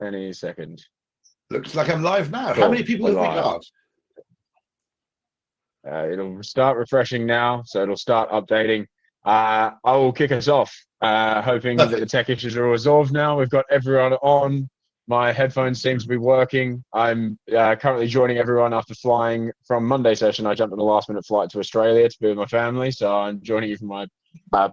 any second. Looks like I'm live now. Cool. How many people have we got? It'll start refreshing now, so it'll start updating. I will kick us off, hoping that the tech issues are resolved now. We've got everyone on. My headphones seem to be working. I'm currently joining everyone after flying from Monday session. I jumped on a last-minute flight to Australia to be with my family, so I'm joining you from my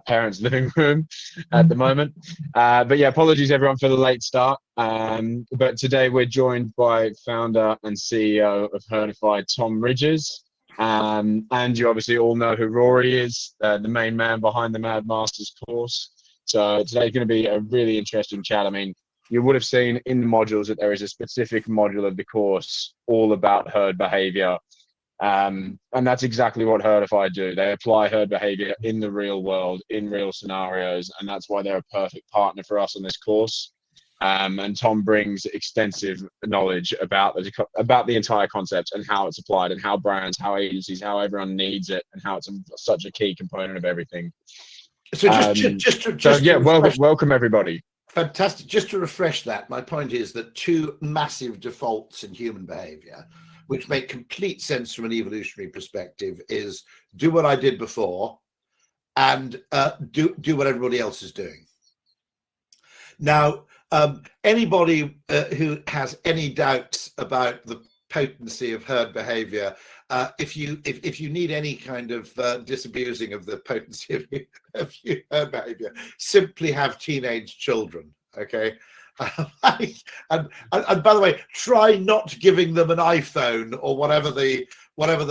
parents' living room at the moment. But yeah, apologies everyone for the late start. But today we're joined by founder and CEO of Herdify, Tom Ridges. And you obviously all know who Rory is, the main man behind the Mad Masters course. So today's going to be a really interesting chat. I mean, you would have seen in the modules that there is a specific module of the course all about herd behavior. And that's exactly what Herdify do. They apply herd behavior in the real world, in real scenarios. And that's why they're a perfect partner for us on this course. And Tom brings extensive knowledge about the entire concept and how it's applied and how brands, how agencies, how everyone needs it and how it's such a key component of everything. So welcome everybody. Fantastic. Just to refresh that, my point is that two massive defaults in human behavior, which make complete sense from an evolutionary perspective, is do what I did before and do what everybody else is doing. Now, anybody who has any doubts about the potency of herd behavior, if you need any kind of disabusing of the potency of herd behavior, simply have teenage children. Okay. And by the way, try not giving them an iPhone or whatever the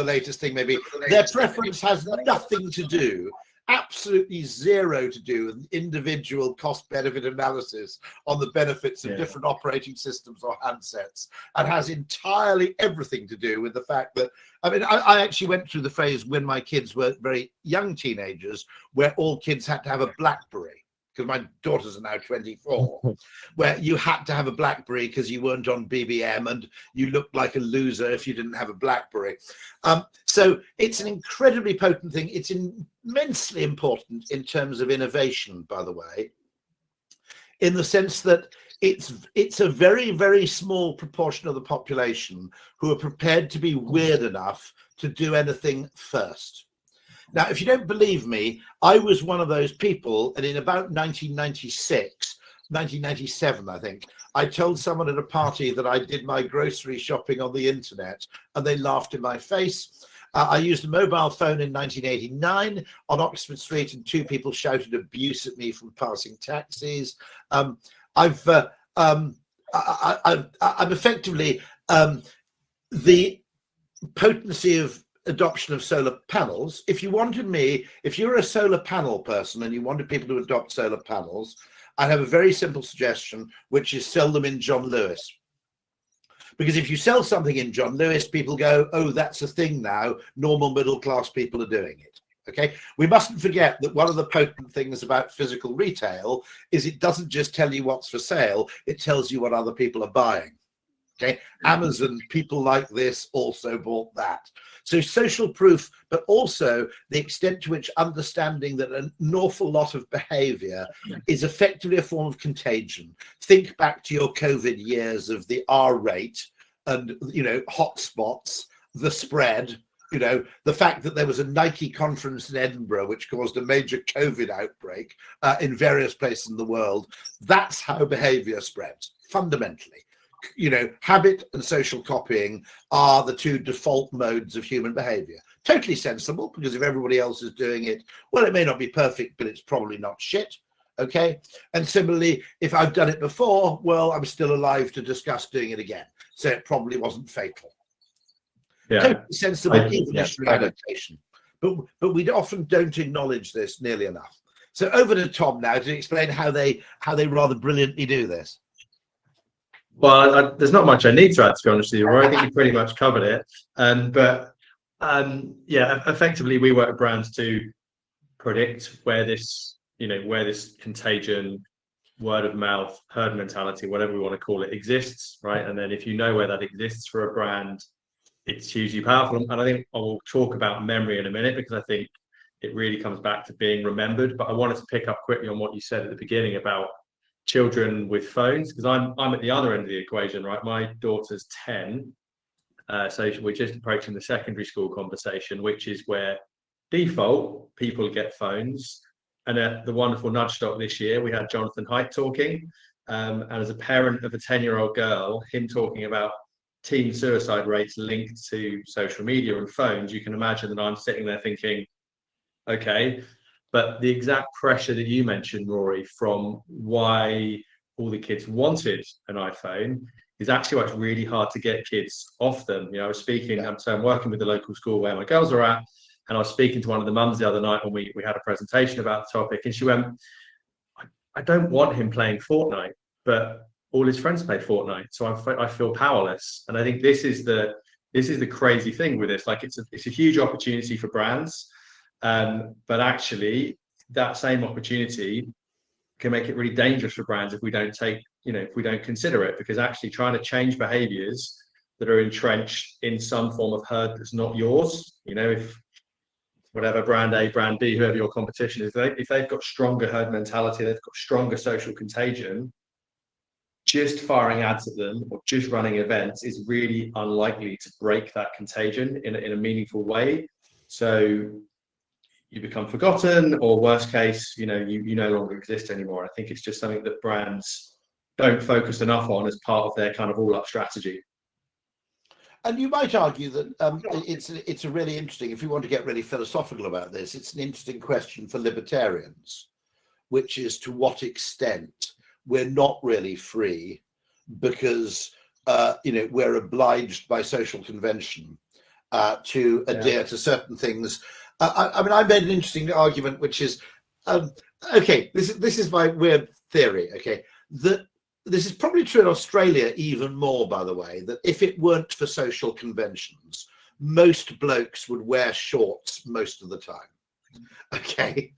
latest thing may be. Their preference has nothing to do, absolutely zero to do with individual cost-benefit analysis on the benefits of different operating systems or handsets, and has entirely everything to do with the fact that, I mean, I actually went through the phase when my kids were very young teenagers where all kids had to have a BlackBerry, because my daughters are now 24, where you had to have a BlackBerry because you weren't on BBM and you looked like a loser if you didn't have a BlackBerry. So it's an incredibly potent thing. It's immensely important in terms of innovation, by the way, in the sense that it's a very, very small proportion of the population who are prepared to be weird enough to do anything first. Now, if you don't believe me, I was one of those people, and in about 1997, I think, I told someone at a party that I did my grocery shopping on the internet, and they laughed in my face. I used a mobile phone in 1989 on Oxford Street, and two people shouted abuse at me from passing taxis. I'm effectively the potency of adoption of solar panels. If you're a solar panel person and you wanted people to adopt solar panels, I have a very simple suggestion, which is sell them in John Lewis. Because if you sell something in John Lewis, people go, oh, that's a thing now. Normal middle class people are doing it. Okay. We mustn't forget that one of the potent things about physical retail is it doesn't just tell you what's for sale. It tells you what other people are buying. Okay. Amazon, people like this also bought that. So social proof, but also the extent to which understanding that an awful lot of behavior is effectively a form of contagion. Think back to your COVID years of the R rate and, hotspots, the spread, the fact that there was a Nike conference in Edinburgh, which caused a major COVID outbreak in various places in the world. That's how behavior spreads, fundamentally. Habit and social copying are the two default modes of human behavior. Totally sensible, because if everybody else is doing it, well, it may not be perfect, but it's probably not shit. Okay. And similarly, if I've done it before, well, I'm still alive to discuss doing it again. So it probably wasn't fatal. Yeah. Totally sensible evolutionary adaptation. But we often don't acknowledge this nearly enough. So over to Tom now to explain how they rather brilliantly do this. Well, there's not much I need to add, to be honest with you, Rory. I think you pretty much covered it. Effectively, we work with brands to predict where this contagion, word of mouth, herd mentality, whatever we want to call it, exists, right? And then if you know where that exists for a brand, it's hugely powerful. And I think I will talk about memory in a minute, because I think it really comes back to being remembered. But I wanted to pick up quickly on what you said at the beginning about children with phones, because I'm at the other end of the equation, right? My daughter's 10, so we're just approaching the secondary school conversation, which is where default people get phones. And at the wonderful Nudge Stop this year, we had Jonathan Haidt talking, and as a parent of a 10-year-old girl, him talking about teen suicide rates linked to social media and phones. You can imagine that I'm sitting there thinking, okay, but the exact pressure that you mentioned, Rory, from why all the kids wanted an iPhone is actually why it's really hard to get kids off them. I was speaking, so I'm working with the local school where my girls are at, and I was speaking to one of the mums the other night when we had a presentation about the topic, and she went, I don't want him playing Fortnite, but all his friends play Fortnite, so I feel powerless. And I think this is the crazy thing with this. Like, it's a huge opportunity for brands, but actually that same opportunity can make it really dangerous for brands if we don't consider it, because actually trying to change behaviors that are entrenched in some form of herd that's not yours, if whatever brand A, brand B, whoever your competition is, if they've got stronger herd mentality, they've got stronger social contagion, just firing ads at them or just running events is really unlikely to break that contagion in a meaningful way. So you become forgotten, or worst case, you no longer exist anymore. I think it's just something that brands don't focus enough on as part of their kind of all-up strategy. And you might argue that it's a really interesting, if you want to get really philosophical about this, it's an interesting question for libertarians, which is to what extent we're not really free because we're obliged by social convention to adhere to certain things. I mean, I made an interesting argument, which is, okay, this is my weird theory, okay, that this is probably true in Australia even more, by the way, that if it weren't for social conventions, most blokes would wear shorts most of the time. Okay.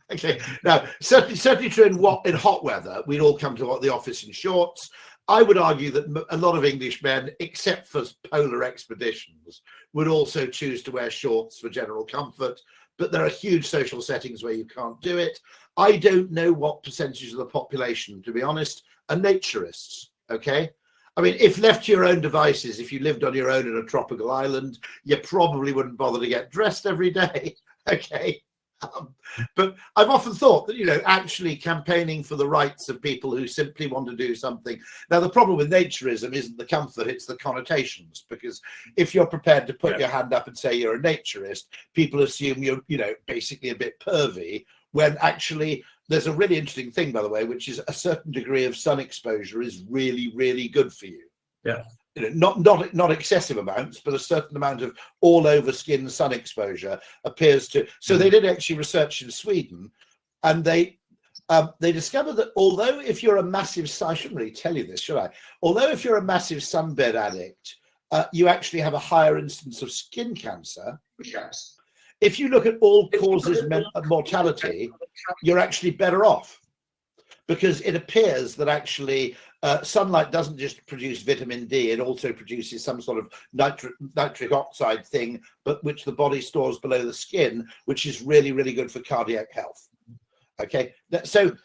Now, certainly true in hot weather, we'd all come to the office in shorts. I would argue that a lot of English men, except for polar expeditions, would also choose to wear shorts for general comfort. But there are huge social settings where you can't do it. I don't know what percentage of the population, to be honest, are naturists. Okay. I mean, if left to your own devices, if you lived on your own in a tropical island, you probably wouldn't bother to get dressed every day. Okay. But I've often thought that, actually campaigning for the rights of people who simply want to do something. Now, the problem with naturism isn't the comfort, it's the connotations, because if you're prepared to put your hand up and say you're a naturist, people assume you're, basically a bit pervy, when actually there's a really interesting thing, by the way, which is a certain degree of sun exposure is really, really good for you. Yeah. Not excessive amounts, but a certain amount of all over skin sun exposure appears to. So they did actually research in Sweden, and they discovered that although if you're a massive, I shouldn't really tell you this, should I? Although if you're a massive sunbed addict, you actually have a higher instance of skin cancer. Yes. If you look at all causes of mortality, you're actually better off, because it appears that actually sunlight doesn't just produce vitamin D, it also produces some sort of nitric oxide thing, but which the body stores below the skin, which is really, really good for cardiac health. Okay, so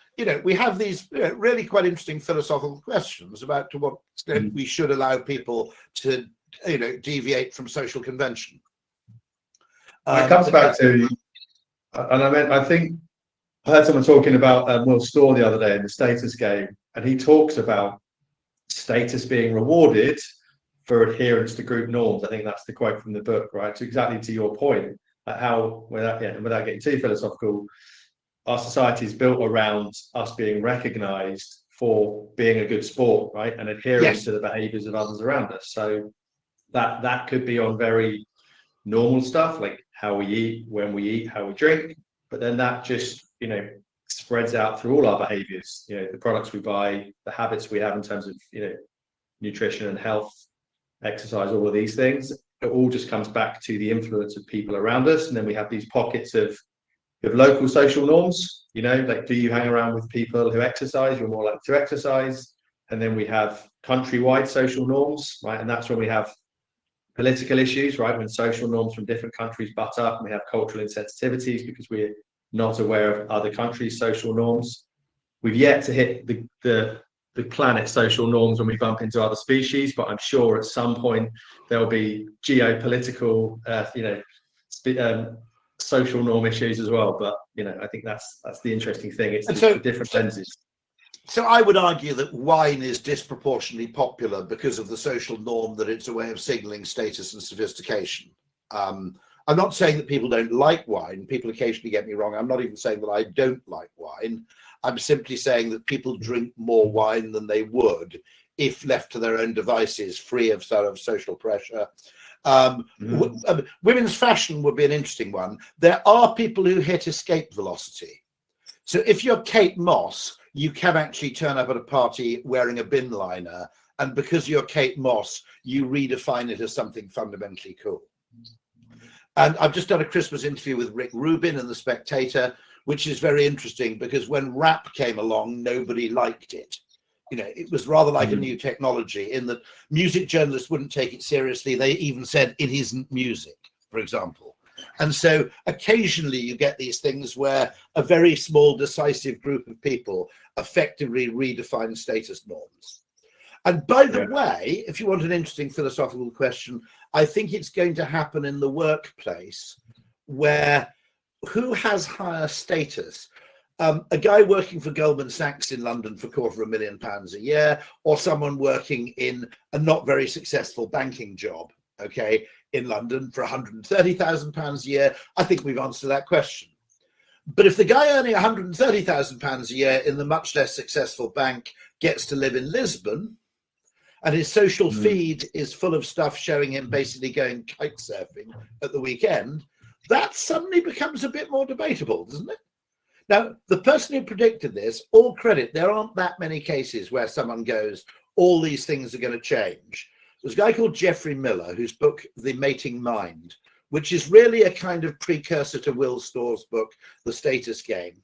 we have these really quite interesting philosophical questions about to what extent we should allow people to deviate from social convention. It comes back to, and I think I heard someone talking about Will Storr the other day in the status game, and he talks about status being rewarded for adherence to group norms. I think that's the quote from the book, right? So exactly to your point, how without getting too philosophical, our society is built around us being recognised for being a good sport, right, and adhering to the behaviours of others around us. So that could be on very normal stuff like how we eat, when we eat, how we drink, but then that just spreads out through all our behaviors, the products we buy, the habits we have in terms of nutrition and health, exercise, all of these things. It all just comes back to the influence of people around us. And then we have these pockets of local social norms, like, do you hang around with people who exercise? You're more likely to exercise. And then we have countrywide social norms, right? And that's when we have political issues, right? When social norms from different countries butt up, and we have cultural insensitivities because we're not aware of other countries' social norms. We've yet to hit the the planet's social norms when we bump into other species, but I'm sure at some point there'll be geopolitical, social norm issues as well. But I think that's the interesting thing. It's the different lenses. So I would argue that wine is disproportionately popular because of the social norm that it's a way of signaling status and sophistication. I'm not saying that people don't like wine. People occasionally get me wrong. I'm not even saying that I don't like wine. I'm simply saying that people drink more wine than they would if left to their own devices, free of sort of social pressure. Women's fashion would be an interesting one. There are people who hit escape velocity. So if you're Kate Moss, you can actually turn up at a party wearing a bin liner, and because you're Kate Moss, you redefine it as something fundamentally cool. And I've just done a Christmas interview with Rick Rubin in The Spectator, which is very interesting because when rap came along, nobody liked it. It was rather like a new technology in that music journalists wouldn't take it seriously. They even said it isn't music, for example. And so occasionally you get these things where a very small, decisive group of people effectively redefine status norms. And by the way, if you want an interesting philosophical question, I think it's going to happen in the workplace where who has higher status? A guy working for Goldman Sachs in London for £250,000 a year, or someone working in a not very successful banking job, in London for £130,000 a year? I think we've answered that question. But if the guy earning £130,000 a year in the much less successful bank gets to live in Lisbon, and his social feed is full of stuff showing him basically going kite surfing at the weekend, that suddenly becomes a bit more debatable, doesn't it? Now, the person who predicted this, all credit, there aren't that many cases where someone goes, all these things are going to change. There's a guy called Geoffrey Miller, whose book, The Mating Mind, which is really a kind of precursor to Will Storr's book, The Status Game.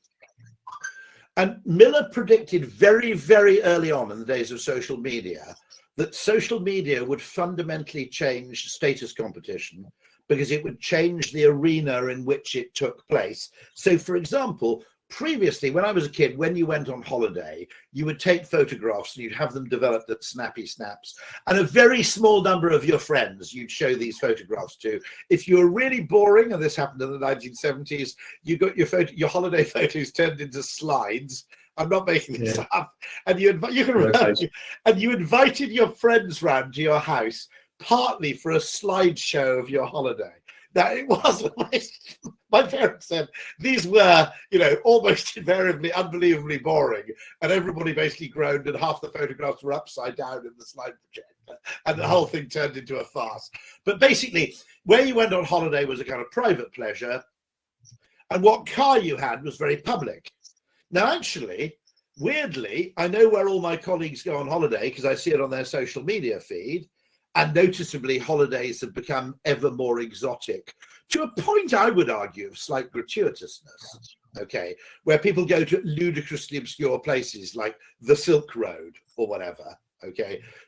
And Miller predicted very, very early on in the days of social media that social media would fundamentally change status competition because it would change the arena in which it took place. So, for example, previously, when I was a kid, when you went on holiday, you would take photographs and you'd have them developed at Snappy Snaps. And a very small number of your friends you'd show these photographs to. If you were really boring, and this happened in the 1970s, you got your holiday photos turned into slides. I'm not making this up. And you invited your friends round to your house, partly for a slideshow of your holiday. Now, it was, my parents said these were, almost invariably unbelievably boring, and everybody basically groaned, and half the photographs were upside down in the slide projector, and the whole thing turned into a farce. But basically, where you went on holiday was a kind of private pleasure, and what car you had was very public. Now, actually, weirdly, I know where all my colleagues go on holiday because I see it on their social media feed. And noticeably, holidays have become ever more exotic, to a point, I would argue, of slight gratuitousness, where people go to ludicrously obscure places like the Silk Road or whatever,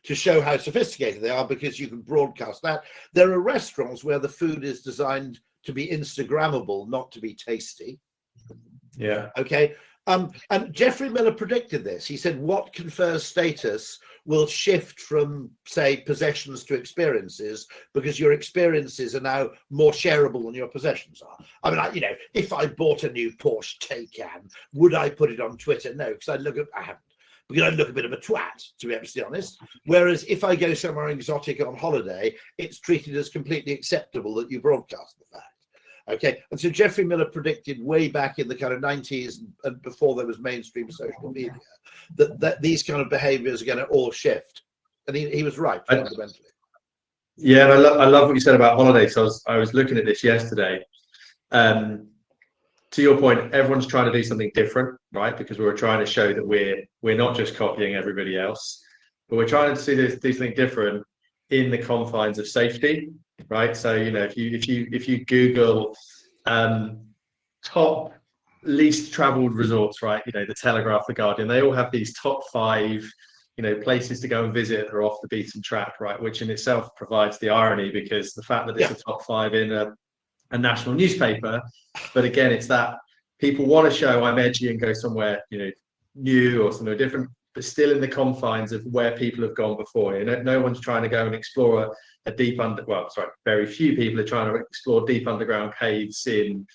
to show how sophisticated they are because you can broadcast that. There are restaurants where the food is designed to be Instagrammable, not to be tasty. Yeah. And Geoffrey Miller predicted this. He said, what confers status will shift from, say, possessions to experiences because your experiences are now more shareable than your possessions are. I mean, if I bought a new Porsche Taycan, would I put it on Twitter? No, because I haven't. Because I look a bit of a twat, to be absolutely honest. Whereas if I go somewhere exotic on holiday, it's treated as completely acceptable that you broadcast the fact. And so Geoffrey Miller predicted way back in the kind of 90s and before there was mainstream social media that these kind of behaviors are going to all shift. And he was right, fundamentally. Yeah, and I love what you said about holidays. So I was looking at this yesterday. To your point, everyone's trying to do something different, right? Because we were trying to show that we're not just copying everybody else, but we're trying to do something different in the confines of safety. Right, so if you Google top least traveled resorts, right, the Telegraph, the Guardian, they all have these top 5 places to go and visit that are off the beaten track, right, which in itself provides the irony because the fact that it's a top 5 in a national newspaper, but again, it's that people want to show I'm edgy and go somewhere new or somewhere different, but still in the confines of where people have gone before. You know, no one's trying to go and explore a deep very few people are trying to explore deep underground caves in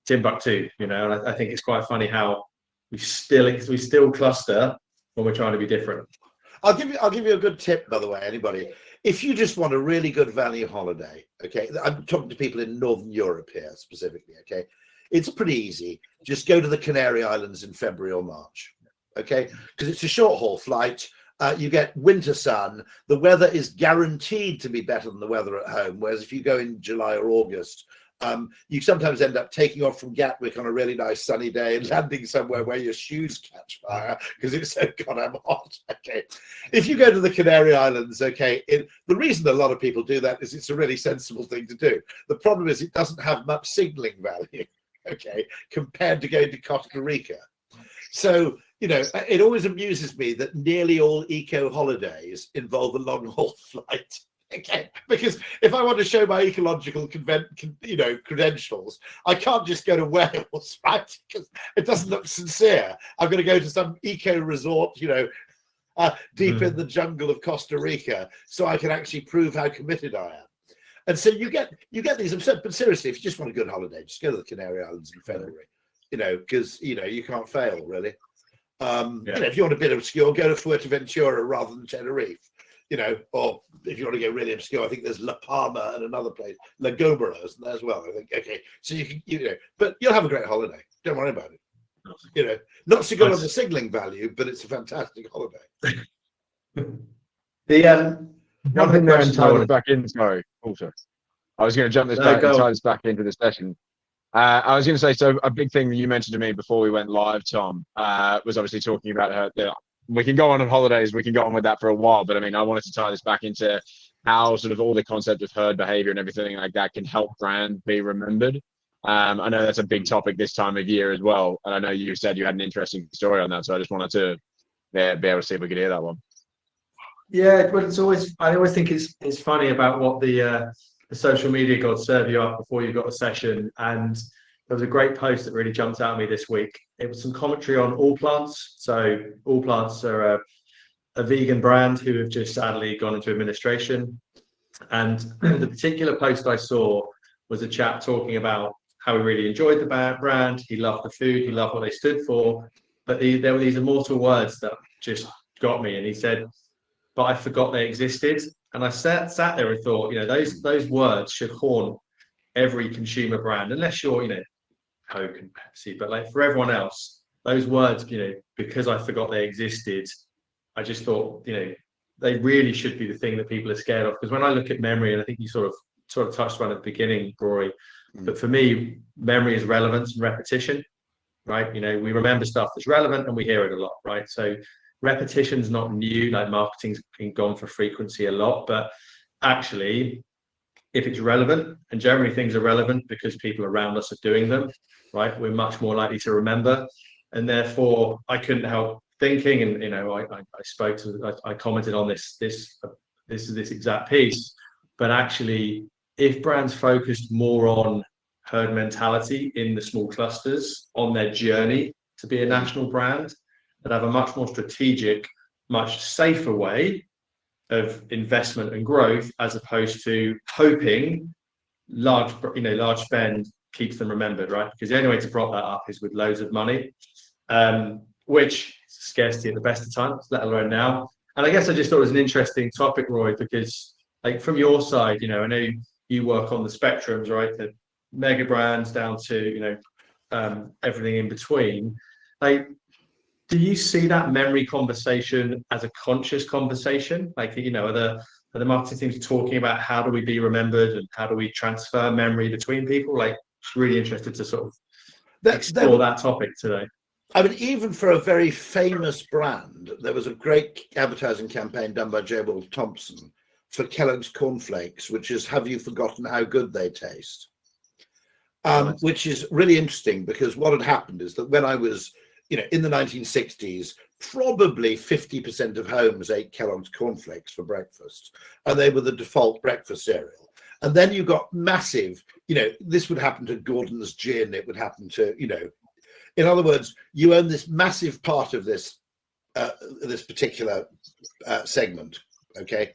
Timbuktu. You know, and I think it's quite funny how we still cluster when we're trying to be different. I'll give you a good tip, by the way, anybody. If you just want a really good value holiday, okay, I'm talking to people in Northern Europe here specifically, okay, it's pretty easy. Just go to the Canary Islands in February or March, okay, because it's a short haul flight. You get winter sun. The weather is guaranteed to be better than the weather at home, whereas if you go in July or August, you sometimes end up taking off from Gatwick on a really nice sunny day and landing somewhere where your shoes catch fire because it's so goddamn hot. Okay, if you go to the Canary Islands, okay, the reason a lot of people do that is it's a really sensible thing to do. The problem is it doesn't have much signaling value, okay, compared to going to Costa Rica. So, you know, it always amuses me that nearly all eco holidays involve a long haul flight. Okay, because if I want to show my ecological credentials, I can't just go to Wales, right? Because it doesn't look sincere. I'm going to go to some eco resort, you know, deep in the jungle of Costa Rica, so I can actually prove how committed I am. And so you get these absurd. But seriously, if you just want a good holiday, just go to the Canary Islands in February. You know, because you can't fail really. You know, if you want a bit obscure, go to Fuerteventura rather than Tenerife. You know, or if you want to get really obscure, I think there's La Palma and another place, La Gomera, isn't there as well? I think. Okay, so you know, but you'll have a great holiday. Don't worry about it. You know, not so good on the signaling value, but it's a fantastic holiday. Jump in there and tie this back in. Sorry, also, I was going to jump this back and tie this back into the session. I was going to say, so a big thing that you mentioned to me before we went live, Tom, was obviously talking about her. We can go on holidays, we can go on with that for a while, but I mean, I wanted to tie this back into how sort of all the concept of herd behavior and everything like that can help brand be remembered. I know that's a big topic this time of year as well, and I know you said you had an interesting story on that, so I just wanted to be able to see if we could hear that one. Yeah, but I always think it's funny about what the social media gods serve you up before you've got a session. And there was a great post that really jumped out at me this week. It was some commentary on All Plants. So All Plants are a vegan brand who have just sadly gone into administration. And the particular post I saw was a chap talking about how he really enjoyed the brand. He loved the food. He loved what they stood for. But there were these immortal words that just got me. And he said, "But I forgot they existed." And I sat there and thought, those words should haunt every consumer brand, unless you're, Coke and Pepsi. But like for everyone else, those words, because I forgot they existed, I just thought, they really should be the thing that people are scared of. Because when I look at memory, and I think you sort of touched on at the beginning, Rory, but for me, memory is relevance and repetition, right? We remember stuff that's relevant and we hear it a lot, right? So repetition's not new. Like marketing's been gone for frequency a lot, but actually, if it's relevant, and generally things are relevant because people around us are doing them, right? We're much more likely to remember, and therefore I couldn't help thinking, and I commented on this exact piece, but actually, if brands focused more on herd mentality in the small clusters on their journey to be a national brand, that have a much more strategic, much safer way of investment and growth, as opposed to hoping large spend keeps them remembered, right? Because the only way to prop that up is with loads of money, which is scarcity at the best of times, let alone now. And I guess I just thought it was an interesting topic, Roy, because like from your side, I know you work on the spectrums, right? The mega brands down to everything in between. Like, do you see that memory conversation as a conscious conversation? Like, are the marketing teams talking about how do we be remembered and how do we transfer memory between people? Like, really interested to sort of explore that topic today. I mean, even for a very famous brand, there was a great advertising campaign done by J. Will Thompson for Kellogg's cornflakes, which is "Have you forgotten how good they taste?" Which is really interesting, because what had happened is that when I was in the 1960s, probably 50% of homes ate Kellogg's cornflakes for breakfast, and they were the default breakfast cereal. And then you got massive, this would happen to Gordon's Gin, it would happen to, in other words, you own this massive part of this this particular segment. Okay.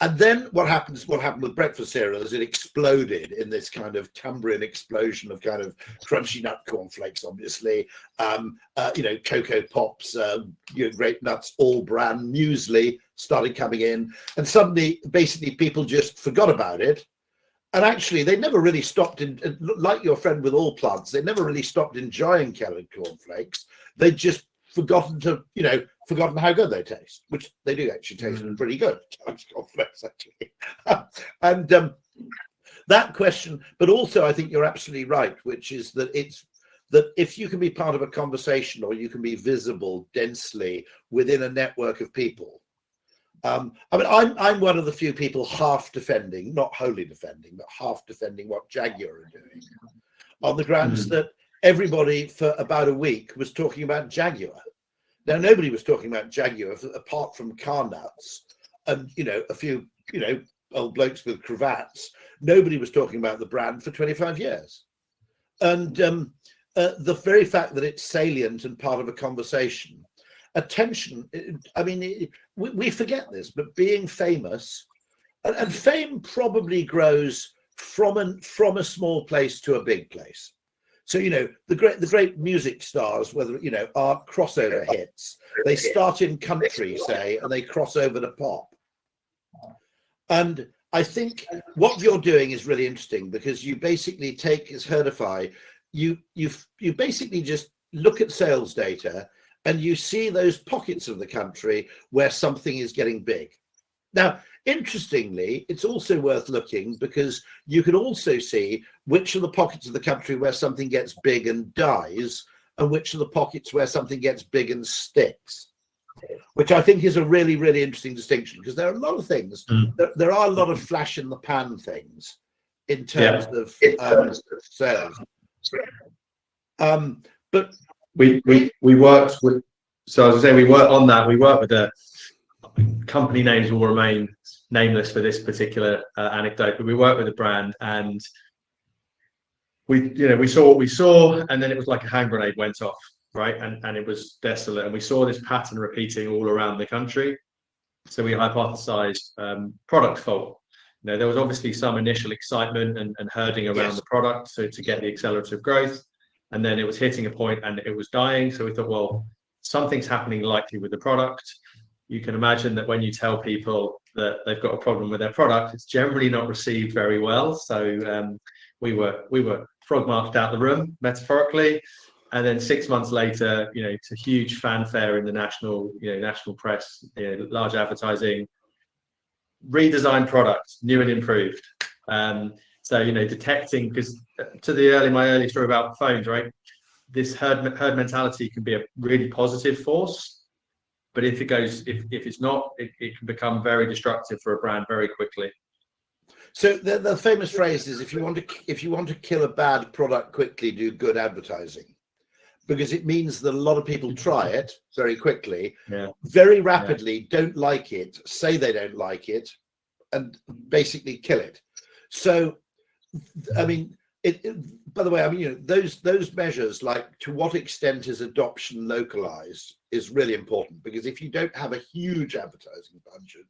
And then what happened with breakfast cereal is it exploded in this kind of Cambrian explosion of kind of crunchy nut cornflakes, obviously, Cocoa Pops, Grape Nuts, all brand, muesli started coming in. And suddenly, basically, people just forgot about it. And actually, they never really stopped, like your friend with all plants, they never really stopped enjoying Kellogg cornflakes. They just forgotten how good they taste, which they do actually taste pretty good. Cornflakes, actually. And that question, but also I think you're absolutely right, which is that if you can be part of a conversation or you can be visible densely within a network of people. I'm one of the few people half defending, not wholly defending, but half defending what Jaguar are doing, on the grounds that everybody for about a week was talking about Jaguar. Now, nobody was talking about Jaguar apart from car nuts and, a few, old blokes with cravats. Nobody was talking about the brand for 25 years. And the very fact that it's salient and part of a conversation, attention, we forget this, but being famous, and fame probably grows from a small place to a big place. So, the great music stars, whether, are crossover hits, they start in country, say, and they cross over to pop. And I think what you're doing is really interesting because you basically take, as Herdify, you basically just look at sales data and you see those pockets of the country where something is getting big. Now, interestingly, it's also worth looking because you can also see which are the pockets of the country where something gets big and dies and which are the pockets where something gets big and sticks, which I think is a really, really interesting distinction because there are a lot of things, there are a lot of flash in the pan things in terms of sales. But we worked with, so as I say, we worked on that. We worked with the company names will remain nameless for this particular anecdote, but we worked with a brand and we saw what we saw, and then it was like a hand grenade went off, right? And it was desolate, and we saw this pattern repeating all around the country. So we hypothesized product fault. There was obviously some initial excitement and herding around the product, so to get the accelerative growth, and then it was hitting a point and it was dying. So we thought, well, something's happening likely with the product. You can imagine that when you tell people that they've got a problem with their product, it's generally not received very well. So we were frog marched out the room, metaphorically, and then 6 months later, to huge fanfare in the national press, large advertising, redesigned product, new and improved. So detecting, because to my early story about phones, right? This herd mentality can be a really positive force, but if it's not, it can become very destructive for a brand very quickly. So the famous phrase is, if you want to kill a bad product quickly, do good advertising, because it means that a lot of people try it very quickly, very rapidly, don't like it, say they don't like it, and basically kill it. So, by the way, those measures, like to what extent is adoption localized, is really important, because if you don't have a huge advertising budget,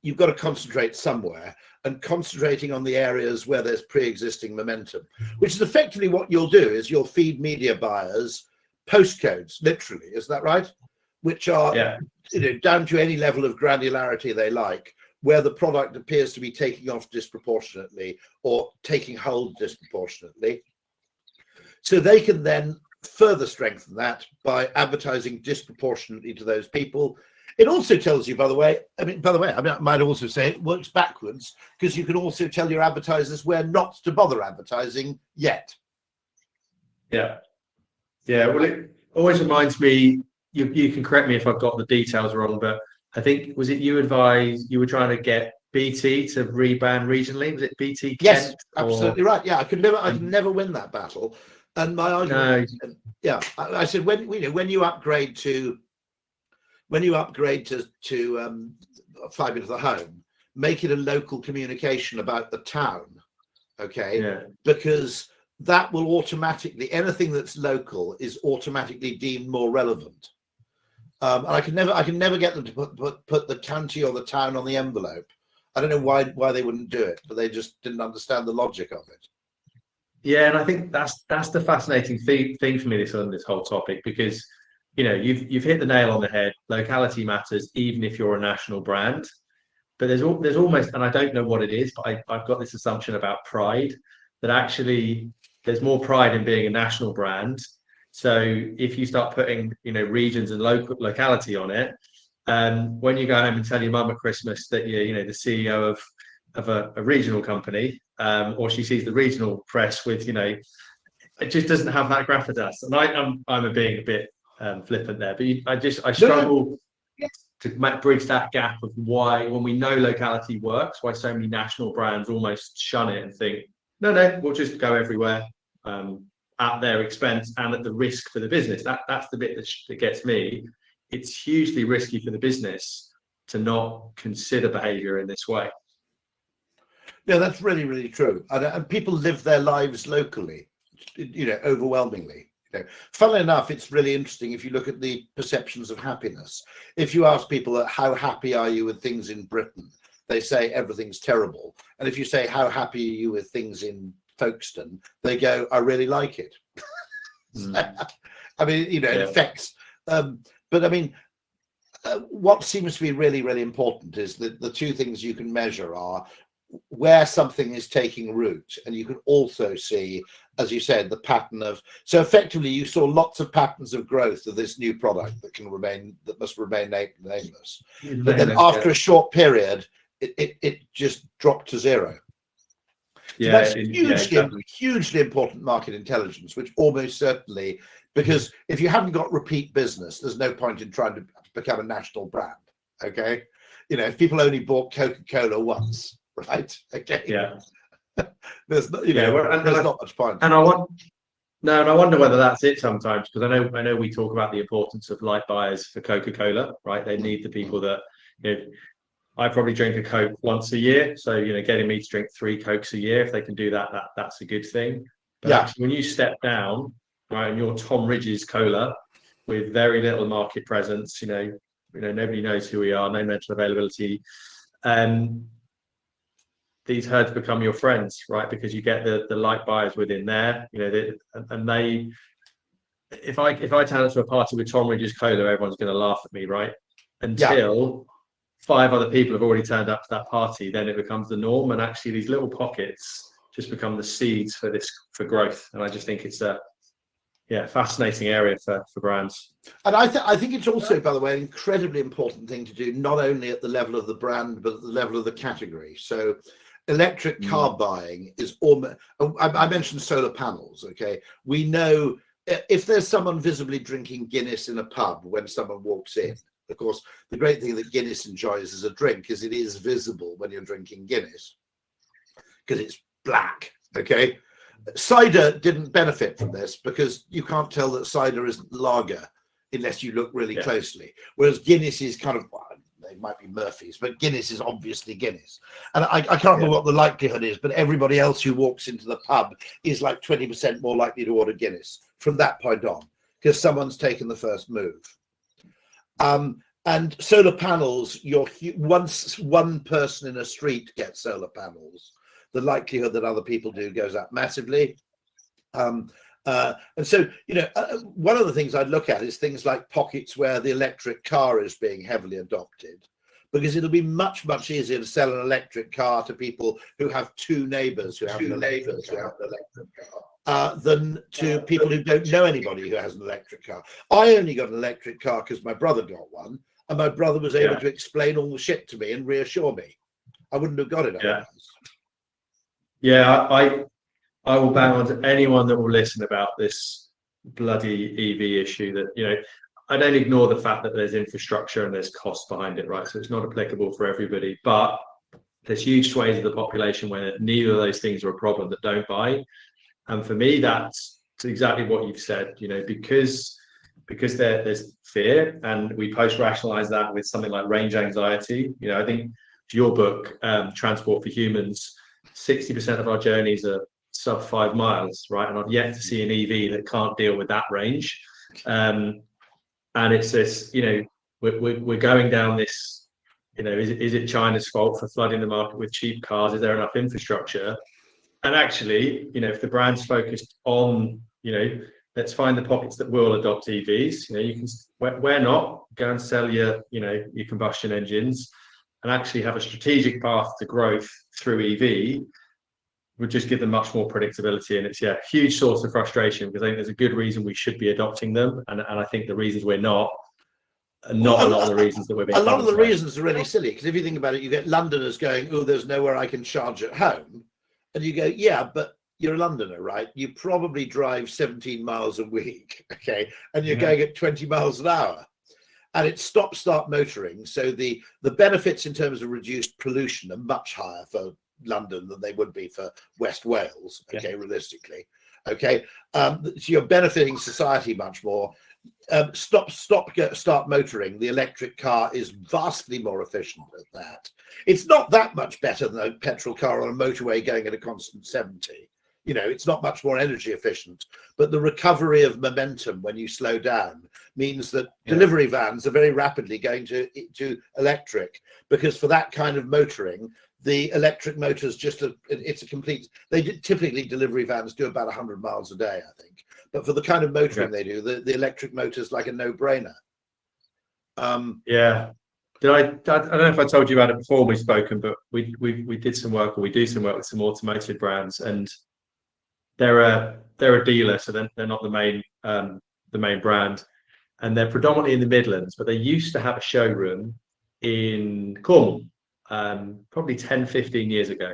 you've got to concentrate somewhere, and concentrating on the areas where there's pre-existing momentum, which is effectively what you'll do, is you'll feed media buyers postcodes, literally, is that right? Which are down to any level of granularity they like, where the product appears to be taking off disproportionately or taking hold disproportionately. So they can then further strengthen that by advertising disproportionately to those people. It also tells you, by the way, I might also say it works backwards, because you can also tell your advertisers where not to bother advertising yet. Yeah. Well, it always reminds me, you can correct me if I've got the details wrong, but I think, was it you were trying to get BT to rebrand regionally? Was it BT Kent? Yes, absolutely right. Yeah, I could never win that battle. And my argument, I said, when you upgrade to fiber to the home, make it a local communication about the town, okay? Yeah. Because that will automatically, anything that's local is automatically deemed more relevant. And I can never get them to put the county or the town on the envelope. I don't know why they wouldn't do it, but they just didn't understand the logic of it. Yeah, and I think that's the fascinating thing for me on this whole topic, because you've hit the nail on the head. Locality matters, even if you're a national brand. But there's almost, and I don't know what it is, but I've got this assumption about pride, that actually there's more pride in being a national brand. So if you start putting regions and locality on it, when you go home and tell your mum at Christmas that you're the CEO of a regional company, or she sees the regional press with it just doesn't have that gravitas. And I'm being a bit flippant there, but I struggle to bridge that gap of why, when we know locality works, why so many national brands almost shun it and think, no, we'll just go everywhere at their expense and at the risk for the business. That's the bit that gets me. It's hugely risky for the business to not consider behavior in this way. Yeah, that's really, really true. And people live their lives locally, overwhelmingly. Funnily enough, it's really interesting if you look at the perceptions of happiness. If you ask people how happy are you with things in Britain, they say everything's terrible. And if you say how happy are you with things in Folkestone, they go, I really like it. I mean, it affects. But I mean, what seems to be really, really important is that the two things you can measure are where something is taking root, and you can also see, as you said, the pattern of. So effectively, you saw lots of patterns of growth of this new product that must remain nameless. But then after a short period, it just dropped to zero. So that's hugely important market intelligence, which almost certainly, because if you haven't got repeat business, there's no point in trying to become a national brand. Okay, if people only bought Coca-Cola once. Right. Okay. Yeah. There's not much point. And I wonder whether that's it sometimes, because I know we talk about the importance of light buyers for Coca-Cola, right? They need the people that I probably drink a Coke once a year, so getting me to drink 3 Cokes a year, if they can do that, that's a good thing. But actually, when you step down, right, and you're Tom Ridge's Cola with very little market presence, nobody knows who we are, no mental availability, these herds become your friends, right? Because you get the light buyers within there, and they. If I turn up to a party with Tom Ridge's Cola, everyone's going to laugh at me, right? Until 5 other people have already turned up to that party, then it becomes the norm, and actually these little pockets just become the seeds for growth. And I just think it's a fascinating area for brands. And I think it's also, by the way, an incredibly important thing to do, not only at the level of the brand, but at the level of the category. So electric car buying is almost, I mentioned solar panels. Okay, we know if there's someone visibly drinking Guinness in a pub when someone walks in. Of course, the great thing that Guinness enjoys as a drink is it is visible when you're drinking Guinness because it's black. Okay, cider didn't benefit from this because you can't tell that cider isn't lager unless you look really closely, whereas Guinness is kind of, they might be Murphy's, but Guinness is obviously Guinness. And I can't remember what the likelihood is, but everybody else who walks into the pub is like 20% more likely to order Guinness from that point on, because someone's taken the first move. And solar panels, once one person in a street gets solar panels, the likelihood that other people do goes up massively. And so, one of the things I'd look at is things like pockets where the electric car is being heavily adopted, because it'll be much, much easier to sell an electric car to people who have 2 neighbors who have an electric car than to people who don't know anybody who has an electric car. I only got an electric car because my brother got one, and my brother was able to explain all the shit to me and reassure me. I wouldn't have got it otherwise. Yeah, I will bang on to anyone that will listen about this bloody EV issue that, I don't ignore the fact that there's infrastructure and there's costs behind it, right? So it's not applicable for everybody, but there's huge swathes of the population where neither of those things are a problem that don't buy. And for me, that's exactly what you've said, because there's fear, and we post-rationalize that with something like range anxiety. I think your book, Transport for Humans, 60% of our journeys are sub 5 miles, right? And I've yet to see an EV that can't deal with that range. And And it's this, we're going down this, is it China's fault for flooding the market with cheap cars? Is there enough infrastructure? And actually, if the brand's focused on, let's find the pockets that will adopt EVs. You can, where not, go and sell your combustion engines, and actually have a strategic path to growth through EV. Would just give them much more predictability, and it's a huge source of frustration, because I think there's a good reason we should be adopting them, and I think the reasons we're not are not a lot of the reasons that we're being. A lot of the reasons are really silly, because if you think about it, you get Londoners going, "Oh, there's nowhere I can charge at home," and you go, "Yeah, but you're a Londoner, right? You probably drive 17 miles a week, okay, and you're going at 20 miles an hour." And it's stop-start motoring, so the benefits in terms of reduced pollution are much higher for London than they would be for West Wales, okay, realistically, okay. So you're benefiting society much more. Start motoring, the electric car is vastly more efficient at that. It's not that much better than a petrol car on a motorway going at a constant 70. It's not much more energy efficient, but the recovery of momentum when you slow down means that delivery vans are very rapidly going to electric, because for that kind of motoring, the electric motors typically delivery vans do about 100 miles a day, I think. But for the kind of motoring they do, the electric motor's like a no-brainer. I don't know if I told you about it before we've spoken, but we did some work, or we do some work with some automotive brands, and they're a dealer, so they're not the main brand, and they're predominantly in the Midlands, but they used to have a showroom in Cornwall, probably 10-15 years ago.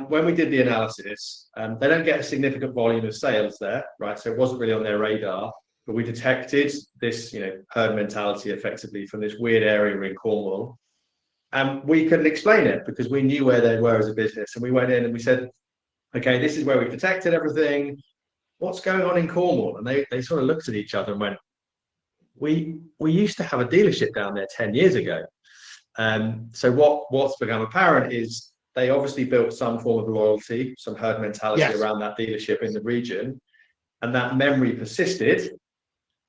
When we did the analysis, they don't get a significant volume of sales there, right? So it wasn't really on their radar, but we detected this, herd mentality effectively from this weird area in Cornwall, and we couldn't explain it because we knew where they were as a business, and we went in and we said, okay, this is where we've detected everything. What's going on in Cornwall? And they sort of looked at each other and went, we used to have a dealership down there 10 years ago. So what's become apparent is they obviously built some form of loyalty, some herd mentality around that dealership in the region, and that memory persisted.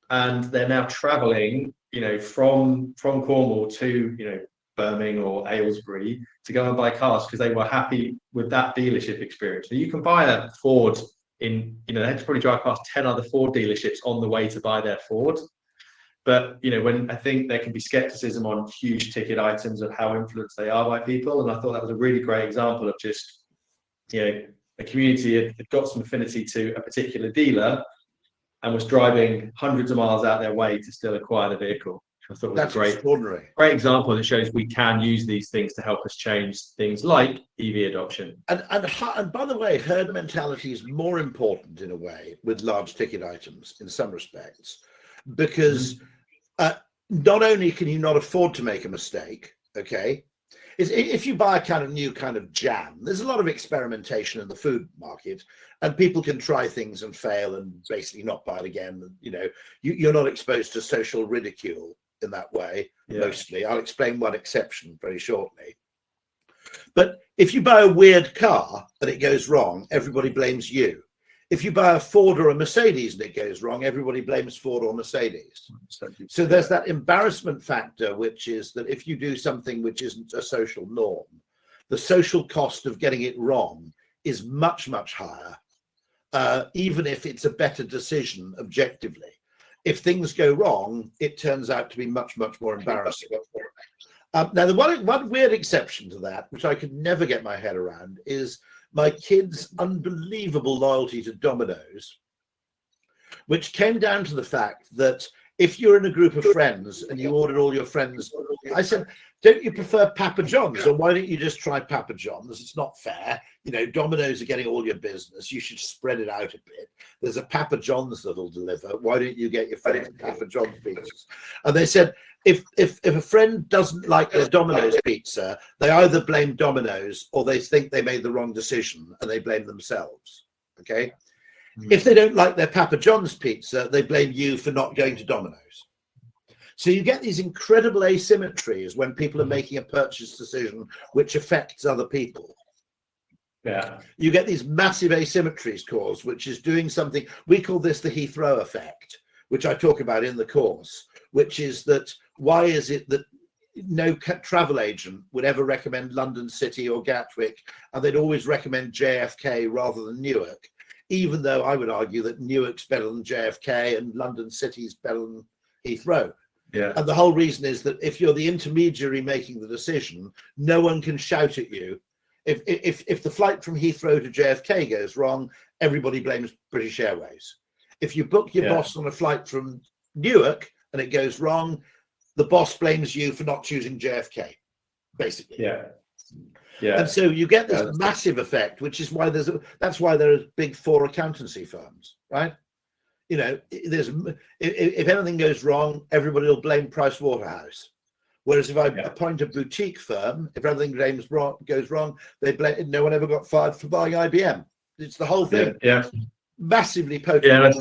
And they're now traveling, from Cornwall to, Birmingham or Aylesbury to go and buy cars because they were happy with that dealership experience. So you can buy a Ford in, they had to probably drive past 10 other Ford dealerships on the way to buy their Ford. But, when I think there can be skepticism on huge ticket items of how influenced they are by people. And I thought that was a really great example of just, a community that got some affinity to a particular dealer and was driving hundreds of miles out their way to still acquire the vehicle. I thought it was a great example that shows we can use these things to help us change things like EV adoption. And by the way, herd mentality is more important in a way with large ticket items in some respects, because not only can you not afford to make a mistake, okay, if you buy a kind of new kind of jam, there's a lot of experimentation in the food market, and people can try things and fail and basically not buy it again. You're not exposed to social ridicule in that way, mostly. I'll explain one exception very shortly. But if you buy a weird car and it goes wrong, everybody blames you. If you buy a Ford or a Mercedes and it goes wrong, everybody blames Ford or Mercedes. So there's that embarrassment factor, which is that if you do something which isn't a social norm, the social cost of getting it wrong is much, much higher, even if it's a better decision objectively. If things go wrong, it turns out to be much, much more embarrassing. Now, the one weird exception to that, which I could never get my head around, is my kids' unbelievable loyalty to Domino's, which came down to the fact that if you're in a group of friends and you ordered all your friends, I said, don't you prefer Papa John's, or why don't you just try Papa John's? It's not fair. Domino's are getting all your business. You should spread it out a bit. There's a Papa John's that'll deliver. Why don't you get your friends Papa John's pizzas? And they said, if a friend doesn't like their Domino's pizza, they either blame Domino's or they think they made the wrong decision and they blame themselves. Okay. If they don't like their Papa John's pizza, they blame you for not going to Domino's. So you get these incredible asymmetries when people are making a purchase decision which affects other people. Yeah. You get these massive asymmetries caused, which is doing something. We call this the Heathrow effect, which I talk about in the course, which is that why is it that no travel agent would ever recommend London City or Gatwick, and they'd always recommend JFK rather than Newark, even though I would argue that Newark's better than JFK and London City's better than Heathrow. Yeah. And the whole reason is that if you're the intermediary making the decision, no one can shout at you. If the flight from Heathrow to JFK goes wrong, everybody blames British Airways. If you book your boss on a flight from Newark and it goes wrong, the boss blames you for not choosing JFK, basically. Yeah. Yeah. And so you get this massive effect, which is why that's why there are big four accountancy firms, right? You know, if anything goes wrong, everybody will blame Price Waterhouse. Whereas if I appoint a boutique firm, if everything goes wrong, they blame. No one ever got fired for buying IBM. It's the whole thing. Yeah. Massively potent.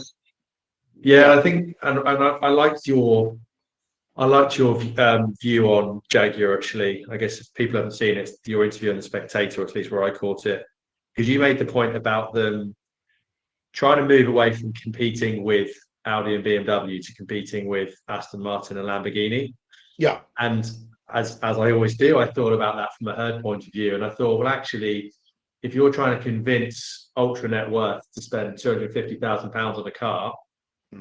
I think, and I liked your view on Jaguar. Actually, I guess if people haven't seen it, your interview on the Spectator, or at least where I caught it, because you made the point about them trying to move away from competing with Audi and BMW to competing with Aston Martin and Lamborghini. Yeah. And as I always do, I thought about that from a herd point of view. And I thought, well, actually, if you're trying to convince ultra net worth to spend £250,000 on a car,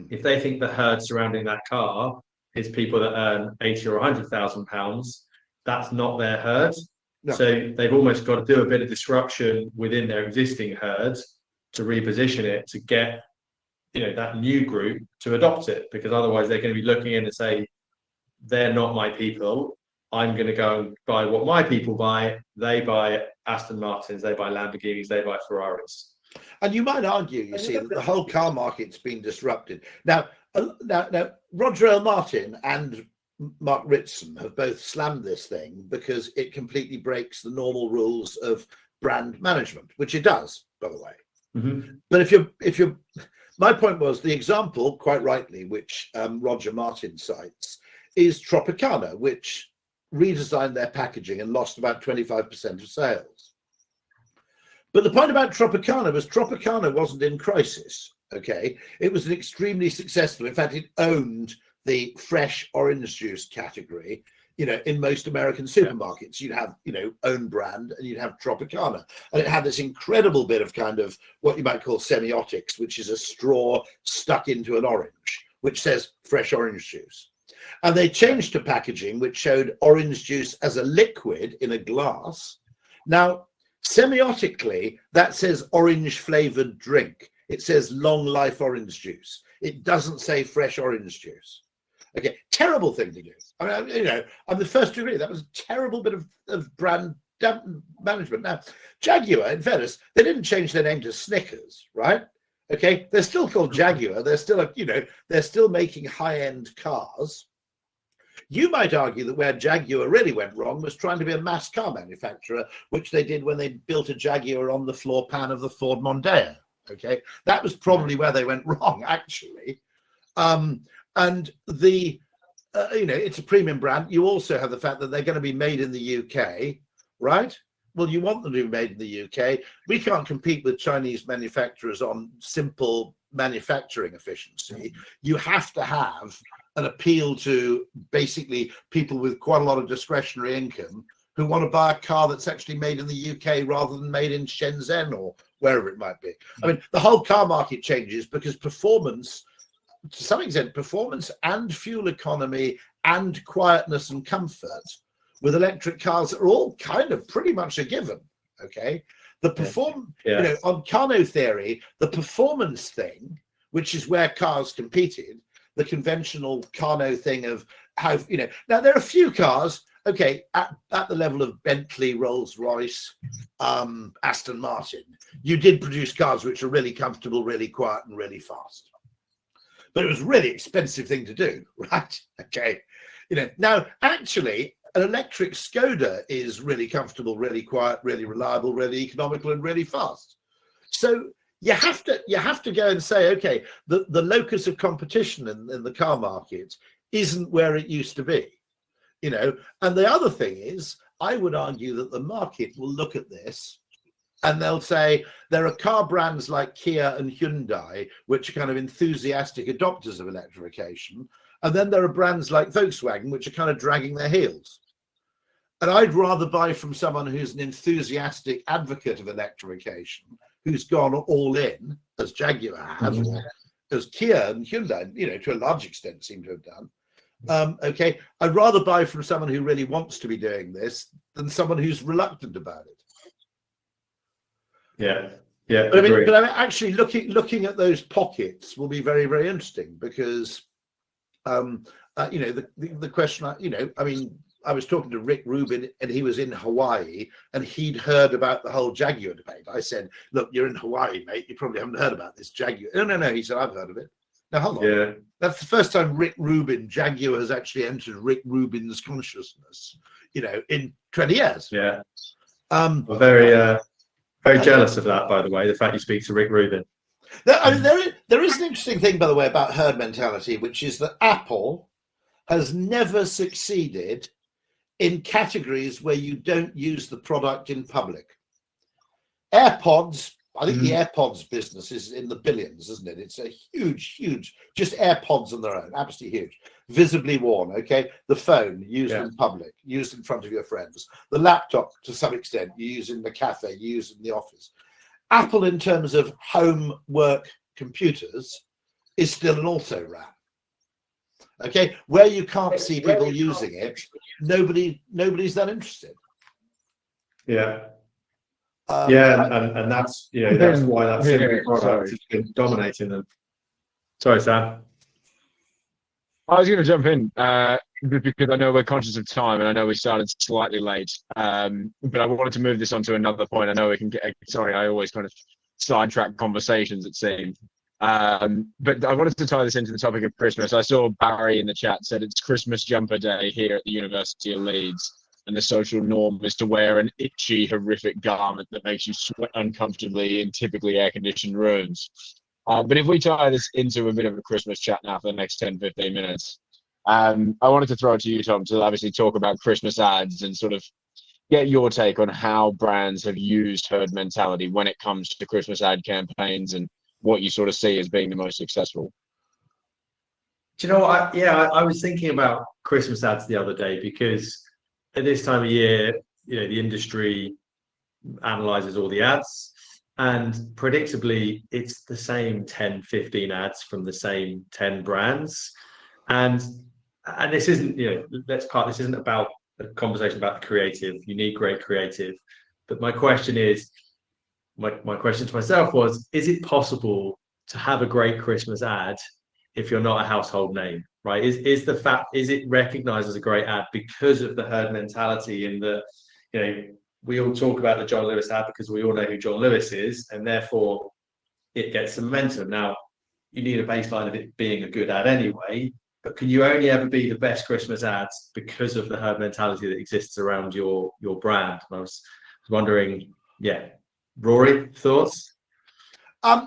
if they think the herd surrounding that car is people that earn £80,000 or £100,000, that's not their herd. No. So they've almost got to do a bit of disruption within their existing herd to reposition it to get, that new group to adopt it, because otherwise they're going to be looking in and say, they're not my people. I'm going to go and buy what my people buy. They buy Aston Martins, they buy Lamborghinis, they buy Ferraris. And you might argue, you see, that the whole car market's been disrupted. Now, Roger L. Martin and Mark Ritson have both slammed this thing because it completely breaks the normal rules of brand management, which it does, by the way. Mm-hmm. But if you're, my point was the example, quite rightly, which Roger Martin cites, is Tropicana, which redesigned their packaging and lost about 25% of sales. But the point about Tropicana was Tropicana wasn't in crisis. Okay, it was an extremely successful. In fact, it owned the fresh orange juice category. In most American supermarkets, you'd have, own brand, and you'd have Tropicana. And it had this incredible bit of kind of what you might call semiotics, which is a straw stuck into an orange, which says fresh orange juice. And they changed to packaging, which showed orange juice as a liquid in a glass. Now, semiotically, that says orange flavored drink. It says long life orange juice. It doesn't say fresh orange juice. Okay, terrible thing to do. I mean, I'm the first to agree that was a terrible bit of brand management. Now, Jaguar, in fairness, they didn't change their name to Snickers, right? Okay, they're still called Jaguar. They're still, they're still making high-end cars. You might argue that where Jaguar really went wrong was trying to be a mass car manufacturer, which they did when they built a Jaguar on the floor pan of the Ford Mondeo. Okay, that was probably where they went wrong, actually. And the, it's a premium brand. You also have the fact that they're going to be made in the UK, right? Well, you want them to be made in the UK. We can't compete with Chinese manufacturers on simple manufacturing efficiency. You have to have an appeal to basically people with quite a lot of discretionary income who want to buy a car that's actually made in the UK rather than made in Shenzhen or wherever it might be. I mean, the whole car market changes because performance, to some extent, performance and fuel economy and quietness and comfort with electric cars are all kind of pretty much a given. Okay, on Carnot theory, the performance thing, which is where cars competed, the conventional Carnot thing of how now there are a few cars. Okay, at the level of Bentley, Rolls-Royce, Aston Martin, you did produce cars which are really comfortable, really quiet, and really fast. But it was a really expensive thing to do, right? Okay, now actually an electric Skoda is really comfortable, really quiet, really reliable, really economical, and really fast. So you have to go and say, okay, the locus of competition in the car market isn't where it used to be. And the other thing is, I would argue that the market will look at this And they'll say there are car brands like Kia and Hyundai, which are kind of enthusiastic adopters of electrification. And then there are brands like Volkswagen, which are kind of dragging their heels. And I'd rather buy from someone who's an enthusiastic advocate of electrification, who's gone all in, as Jaguar has, or as Kia and Hyundai, you know, to a large extent seem to have done. Okay, I'd rather buy from someone who really wants to be doing this than someone who's reluctant about it. Yeah, yeah. But I mean, actually looking at those pockets will be very, very interesting because, you know, the question, you know, I mean, I was talking to Rick Rubin and he was in Hawaii and he'd heard about the whole Jaguar debate. I said, look, you're in Hawaii, mate. You probably haven't heard about this Jaguar. No. He said, I've heard of it. Now, hold on. Yeah. That's the first time Rick Rubin, Jaguar has actually entered Rick Rubin's consciousness, you know, in 20 years. Yeah. I'm very jealous of that, by the way, the fact you speak to Rick Rubin. I mean, there is an interesting thing, by the way, about herd mentality, which is that Apple has never succeeded in categories where you don't use the product in public. AirPods, I think the AirPods business is in the billions, isn't it? It's a huge, just AirPods on their own, absolutely huge. Visibly worn, okay? The phone, used in public, used in front of your friends. The laptop, to some extent, you use in the cafe, you use in the office. Apple, in terms of home work computers, is still an also-ran. Okay, where you can't see people using it, nobody's that interested. Yeah. And that's, you know, that's why that simple product has been dominating them. Sorry, Sam. I was going to jump in because I know we're conscious of time and I know we started slightly late. But I wanted to move this on to another point. I know we can get. Sorry, I always kind of sidetrack conversations, it seems. But I wanted to tie this into the topic of Christmas. I saw Barry in the chat said it's Christmas jumper day here at the University of Leeds. And the social norm is to wear an itchy, horrific garment that makes you sweat uncomfortably in typically air-conditioned rooms. But if we tie this into a bit of a Christmas chat now for the next 10, 15 minutes, I wanted to throw it to you, Tom, to obviously talk about Christmas ads and sort of get your take on how brands have used herd mentality when it comes to Christmas ad campaigns and what you sort of see as being the most successful. Do you know what? I was thinking about Christmas ads the other day because at this time of year, you know, the industry analyzes all the ads and predictably it's the same 10, 15 ads from the same 10 brands. And this isn't, you know, this isn't about a conversation about the creative. You need great creative. But my question is, my question to myself was, is it possible to have a great Christmas ad if you're not a household name? Right? Is it recognized as a great ad because of the herd mentality in the, you know, we all talk about the John Lewis ad because we all know who John Lewis is, and therefore it gets some momentum. Now, you need a baseline of it being a good ad anyway, but can you only ever be the best Christmas ads because of the herd mentality that exists around your brand? And I was wondering, Rory, thoughts? There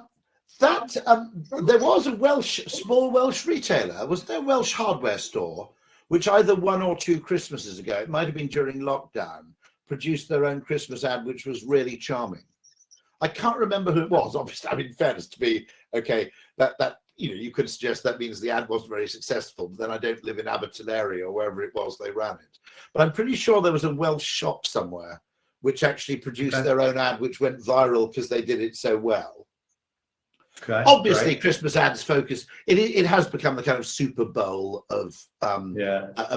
was a small Welsh retailer, was there a Welsh hardware store, which either 1 or 2 Christmases ago, it might have been during lockdown, produced their own Christmas ad, which was really charming. I can't remember who it was. Obviously, I mean, in fairness to be, okay, that you know, you could suggest that means the ad wasn't very successful, but then I don't live in Abertillery area or wherever it was they ran it. But I'm pretty sure there was a Welsh shop somewhere which actually produced their own ad, which went viral because they did it so well. Okay, obviously, great. Christmas ads focus. It has become the kind of Super Bowl of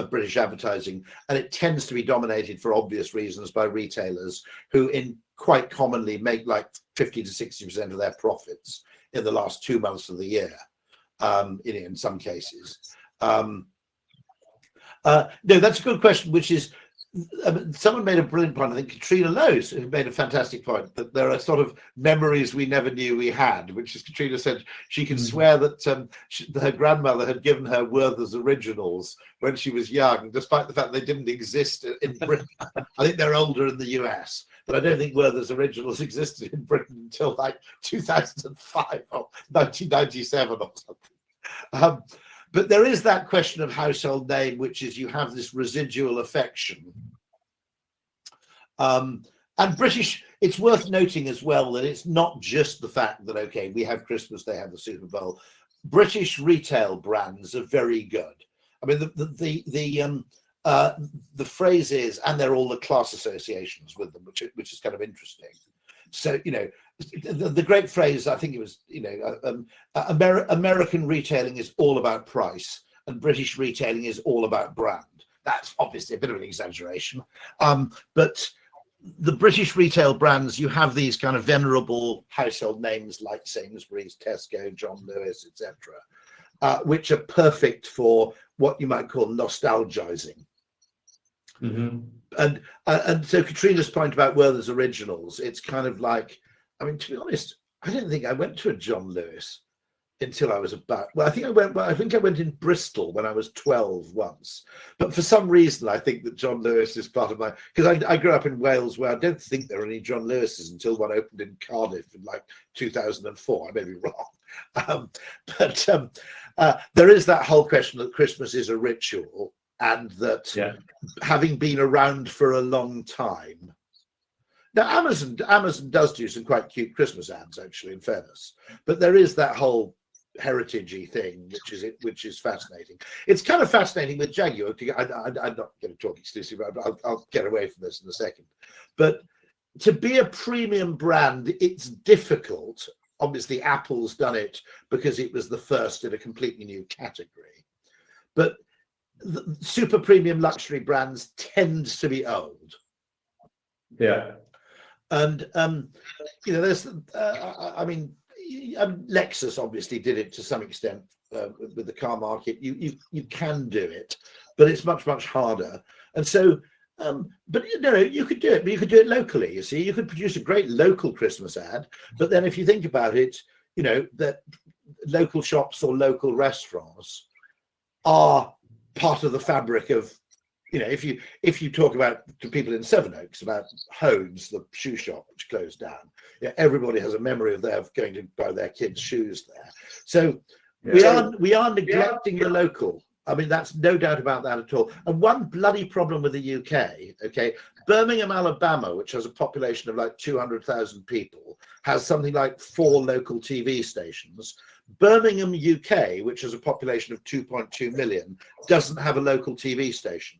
British advertising, and it tends to be dominated for obvious reasons by retailers who, quite commonly, make like 50 to 60% of their profits in the last 2 months of the year. In some cases, no, that's a good question. Which is. Someone made a brilliant point. I think Katrina Lowe's made a fantastic point that there are sort of memories we never knew we had, which is Katrina said she can swear that her grandmother had given her Werther's Originals when she was young, despite the fact they didn't exist in Britain. I think they're older in the US, but I don't think Werther's Originals existed in Britain until like 2005 or 1997 or something. But there is that question of household name, which is you have this residual affection. And And British, it's worth noting as well that it's not just the fact that, okay, we have Christmas, they have the Super Bowl. British retail brands are very good. I mean, the phrase is, and they're all the class associations with them, which is kind of interesting. So, you know, the great phrase, I think it was, you know, American retailing is all about price and British retailing is all about brand. That's obviously a bit of an exaggeration, but the British retail brands, you have these kind of venerable household names like Sainsbury's, Tesco, John Lewis, etc., which are perfect for what you might call nostalgizing. Mm-hmm. And so Katrina's point about Werther's Originals, it's kind of like, I mean, to be honest, I don't think I went to a John Lewis until I was about, well, I think I went in Bristol when I was 12 once. But for some reason, I think that John Lewis is part of my, because I grew up in Wales where I don't think there were any John Lewis's until one opened in Cardiff in like 2004. I may be wrong. There is that whole question that Christmas is a ritual and that having been around for a long time. Now, Amazon does do some quite cute Christmas ads, actually, in fairness. But there is that whole heritagey thing, which is fascinating. It's kind of fascinating with Jaguar. I'm not going to talk exclusively about it, but I'll get away from this in a second. But to be a premium brand, it's difficult. Obviously, Apple's done it because it was the first in a completely new category. But the super premium luxury brands tend to be old. Yeah. And you know, there's I mean, Lexus obviously did it to some extent with the car market. You can do it, but it's much harder. And so, but you know, you could do it, but you could do it locally. You see, you could produce a great local Christmas ad, but then if you think about it, you know, that local shops or local restaurants are part of the fabric of, you know, if you talk about to people in Sevenoaks about Hodes, the shoe shop which closed down, yeah, everybody has a memory of going to buy their kids' shoes there. So we are neglecting the local. I mean, that's no doubt about that at all. And one bloody problem with the UK, okay, Birmingham, Alabama, which has a population of like 200,000 people, has something like 4 local TV stations. Birmingham, UK, which has a population of 2.2 million, doesn't have a local TV station.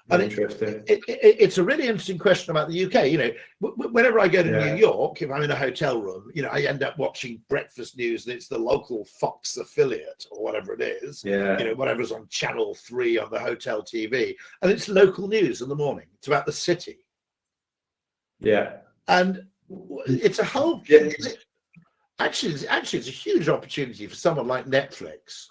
And it's a really interesting question about the UK. You know, whenever I go to New York, if I'm in a hotel room, you know, I end up watching breakfast news and it's the local Fox affiliate or whatever it is. Yeah. You know, whatever's on Channel 3 on the hotel TV. And it's local news in the morning. It's about the city. Yeah. And it's a whole... Actually, it's a huge opportunity for someone like Netflix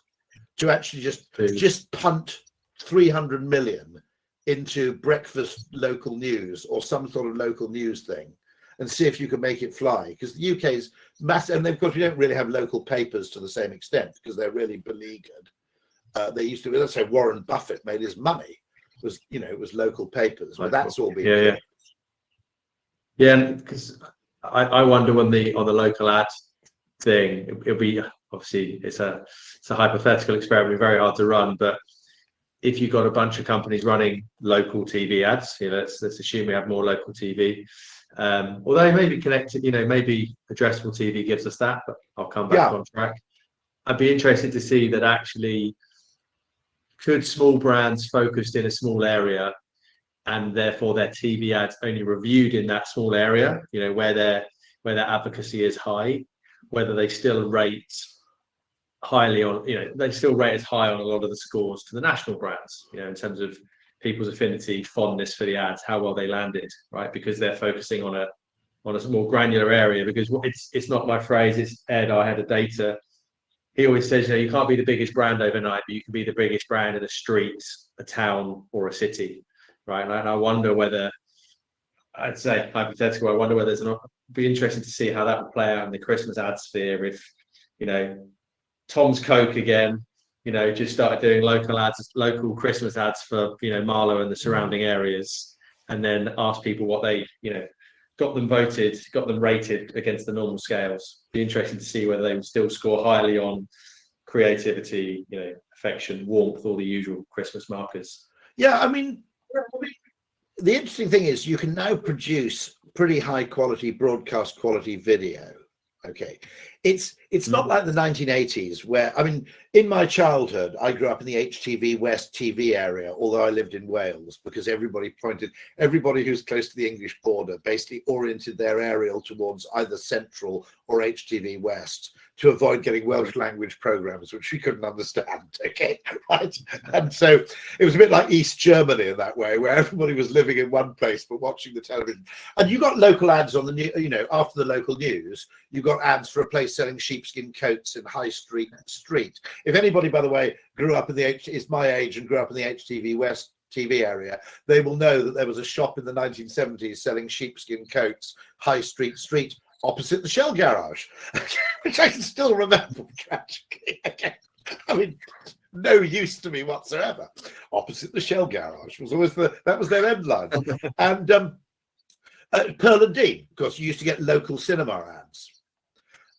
to actually just punt 300 million into breakfast local news or some sort of local news thing and see if you can make it fly, because the UK is massive. And of course we don't really have local papers to the same extent because they're really beleaguered. They used to, let's say Warren Buffett made his money, it was local papers, but that's all been because I wonder on the local ad thing, it'll be, obviously it's a hypothetical experiment, very hard to run, but if you've got a bunch of companies running local TV ads, you know, let's assume we have more local TV. Although maybe connected, you know, maybe addressable TV gives us that, but I'll come back on track. I'd be interested to see that actually could small brands focused in a small area and therefore their TV ads only reviewed in that small area, you know, where their advocacy is high, whether they still rate highly on, you know, they still rate as high on a lot of the scores to the national brands, you know, in terms of people's affinity, fondness for the ads, how well they landed, right? Because they're focusing on a more granular area. Because it's not my phrase, it's Ed, our head of data. He always says, you know, you can't be the biggest brand overnight, but you can be the biggest brand in a street, a town, or a city, right? And I wonder whether, I'd say hypothetical, I wonder whether it'd be interesting to see how that would play out in the Christmas ad sphere if, you know, Tom's Coke again, you know, just started doing local Christmas ads for, you know, Marlow and the surrounding areas, and then asked people what they, you know, got them rated against the normal scales. Be interesting to see whether they would still score highly on creativity, you know, affection, warmth, all the usual Christmas markers. Yeah, I mean, the interesting thing is you can now produce pretty high quality broadcast quality video. Okay, it's not like the 1980s where, I mean, in my childhood, I grew up in the HTV West TV area, although I lived in Wales, because everybody who's close to the English border basically oriented their aerial towards either Central or HTV West to avoid getting Welsh language programs, which we couldn't understand. Okay, right. And so it was a bit like East Germany in that way, where everybody was living in one place but watching the television. And you got local ads on the new, you know, after the local news, you got ads for a place selling sheepskin coats in High Street. If anybody, by the way, grew up in is my age and grew up in the HTV West TV area, they will know that there was a shop in the 1970s selling sheepskin coats, High Street, opposite the Shell garage, which I can still remember tragically. I mean, no use to me whatsoever. Opposite the Shell garage was always that was their end line. And Pearl and Dean, of course, you used to get local cinema ads.